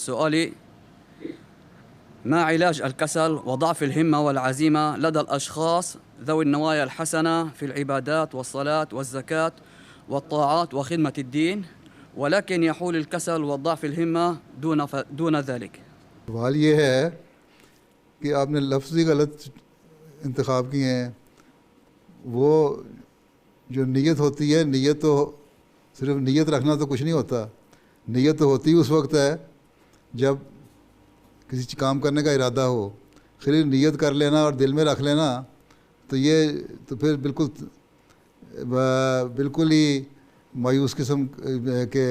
سؤالي: ما علاج الكسل وضعف الهمة والعزيمة لدى الأشخاص ذوي النوايا الحسنة في العبادات والصلاة والزكاة والطاعات وخدمة الدين، ولكن يحول الكسل وضعف الهمة دون ذلك؟ سوال یہ ہے کہ آپ نے لفظی غلط انتخاب کیے ہیں. وہ جو نیت ہوتی ہے، نیت تو صرف نیت رکھنا تو کچھ نہیں ہوتا. نیت تو ہوتی اس وقت ہے جب کسی کام کرنے کا ارادہ ہو. خالی نیت کر لینا اور دل میں رکھ لینا تو یہ تو پھر بالکل ہی مایوس قسم کے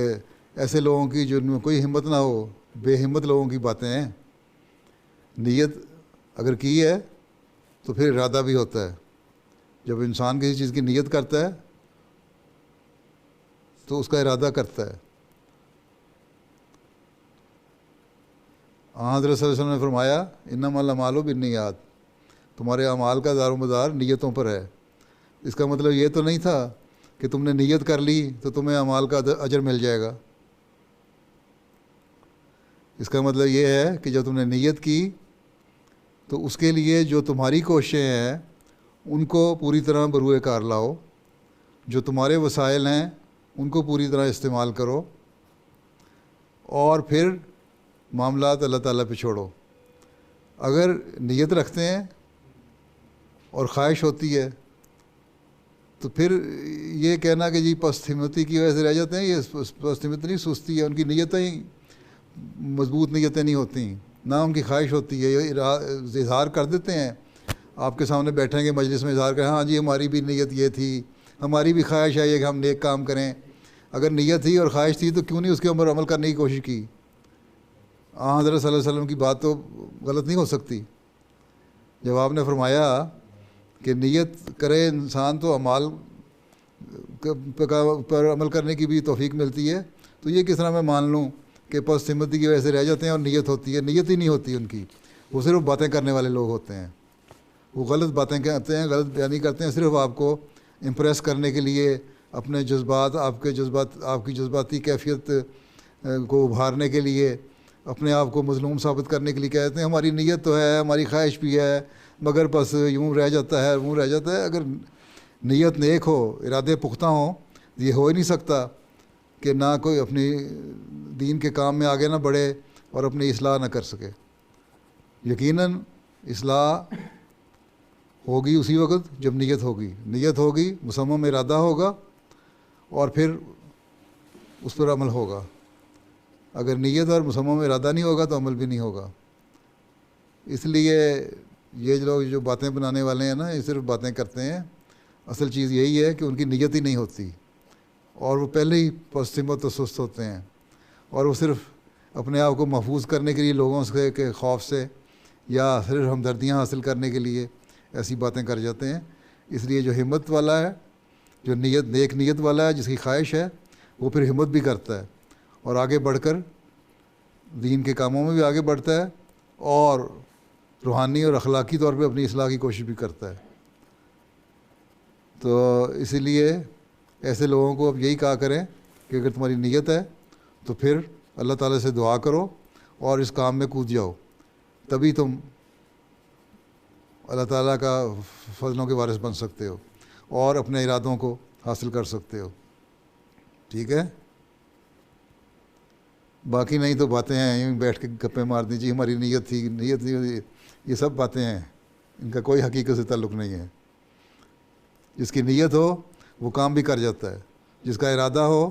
ایسے لوگوں کی جن میں کوئی ہمت نہ ہو، بے ہمت لوگوں کی باتیں ہیں. نیت اگر کی ہے تو پھر ارادہ بھی ہوتا ہے. جب انسان کسی چیز کی نیت کرتا ہے تو اس کا ارادہ کرتا ہے. حضرت صلی اللہ علیہ وسلم نے فرمایا انما الاعمال بالنیات، تمہارے اعمال کا دار و مدار نیتوں پر ہے. اس کا مطلب یہ تو نہیں تھا کہ تم نے نیت کر لی تو تمہیں اعمال کا اجر مل جائے گا. اس کا مطلب یہ ہے کہ جب تم نے نیت کی تو اس کے لیے جو تمہاری کوششیں ہیں ان کو پوری طرح بروئے کار لاؤ. جو تمہارے وسائل ہیں ان کو پوری طرح استعمال کرو اور پھر معاملات اللہ تعالیٰ پہ چھوڑو. اگر نیت رکھتے ہیں اور خواہش ہوتی ہے تو پھر یہ کہنا کہ جی پست ہمتی کی وجہ سے رہ جاتے ہیں، یہ پست ہمت نہیں، سستی ہے. ان کی نیتیں ہی مضبوط نیتیں نہیں ہوتی، نہ ان کی خواہش ہوتی ہے. یہ اظہار کر دیتے ہیں، آپ کے سامنے بیٹھیں گے مجلس میں اظہار کریں ہاں جی ہماری بھی نیت یہ تھی، ہماری بھی خواہش ہے یہ کہ ہم نیک کام کریں. اگر نیت تھی اور خواہش تھی تو کیوں نہیں اس کے اوپر عمل کرنے کی کوشش کی؟ حضرت صلی اللہ علیہ وسلم کی بات تو غلط نہیں ہو سکتی. جب آپ نے فرمایا کہ نیت کرے انسان تو اعمال پر عمل کرنے کی بھی توفیق ملتی ہے، تو یہ کس طرح میں مان لوں کہ پست ہمتی کی وجہ سے رہ جاتے ہیں اور نیت ہوتی ہے؟ نیت ہی نہیں ہوتی ان کی. وہ صرف باتیں کرنے والے لوگ ہوتے ہیں. وہ غلط باتیں کہتے ہیں، غلط بیانی کرتے ہیں صرف آپ کو امپریس کرنے کے لیے، اپنے جذبات، آپ کی جذباتی کیفیت کو ابھارنے کے لیے، اپنے آپ کو مظلوم ثابت کرنے کے لیے کہتے ہیں ہماری نیت تو ہے، ہماری خواہش بھی ہے، مگر بس یوں رہ جاتا ہے، یوں رہ جاتا ہے. اگر نیت نیک ہو، ارادے پختہ ہوں، یہ ہو ہی نہیں سکتا کہ نہ کوئی اپنی دین کے کام میں آگے نہ بڑھے اور اپنی اصلاح نہ کر سکے. یقیناً اصلاح ہوگی اسی وقت جب نیت ہوگی. نیت ہوگی، مصمم ارادہ ہوگا اور پھر اس پر عمل ہوگا. اگر نیت اور مصمم ارادہ نہیں ہوگا تو عمل بھی نہیں ہوگا. اس لیے یہ لوگ جو باتیں بنانے والے ہیں نا، یہ صرف باتیں کرتے ہیں. اصل چیز یہی ہے کہ ان کی نیت ہی نہیں ہوتی اور وہ پہلے ہی پست ہمت و سست ہوتے ہیں، اور وہ صرف اپنے آپ کو محفوظ کرنے کے لیے لوگوں سے کے خوف سے یا صرف ہمدردیاں حاصل کرنے کے لیے ایسی باتیں کر جاتے ہیں. اس لیے جو ہمت والا ہے، جو نیک نیت والا ہے، جس کی خواہش ہے، وہ پھر ہمت بھی کرتا ہے اور آگے بڑھ کر دین کے کاموں میں بھی آگے بڑھتا ہے اور روحانی اور اخلاقی طور پہ اپنی اصلاح کی کوشش بھی کرتا ہے. تو اسی لیے ایسے لوگوں کو اب یہی کہا کریں کہ اگر تمہاری نیت ہے تو پھر اللہ تعالیٰ سے دعا کرو اور اس کام میں کود جاؤ، تبھی تم اللہ تعالیٰ کا فضلوں کے وارث بن سکتے ہو اور اپنے ارادوں کو حاصل کر سکتے ہو. ٹھیک ہے؟ باقی نہیں تو باتیں ہیں، یوں بیٹھ کے گپیں مار دیجیے ہماری نیت تھی، نیت نہیں، یہ سب باتیں ہیں، ان کا کوئی حقیقت سے تعلق نہیں ہے. جس کی نیت ہو وہ کام بھی کر جاتا ہے، جس کا ارادہ ہو،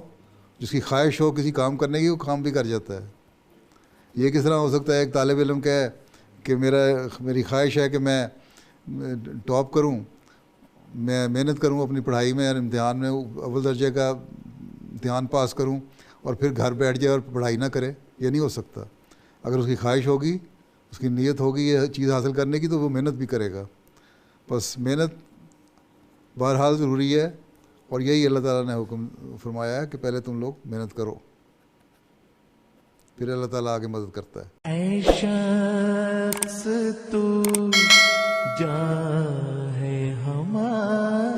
جس کی خواہش ہو کسی کام کرنے کی، وہ کام بھی کر جاتا ہے. یہ کس طرح ہو سکتا ہے ایک طالب علم کہے کہ میری خواہش ہے کہ میں ٹاپ کروں، میں محنت کروں اپنی پڑھائی میں اور امتحان میں اول درجے کا امتحان پاس کروں، اور پھر گھر بیٹھ جائے اور پڑھائی نہ کرے؟ یہ نہیں ہو سکتا. اگر اس کی خواہش ہوگی، اس کی نیت ہوگی یہ چیز حاصل کرنے کی، تو وہ محنت بھی کرے گا. بس محنت بہرحال ضروری ہے، اور یہی اللہ تعالیٰ نے حکم فرمایا ہے کہ پہلے تم لوگ محنت کرو، پھر اللہ تعالیٰ آگے مدد کرتا ہے. اے شخص تو جان ہے ہمارا،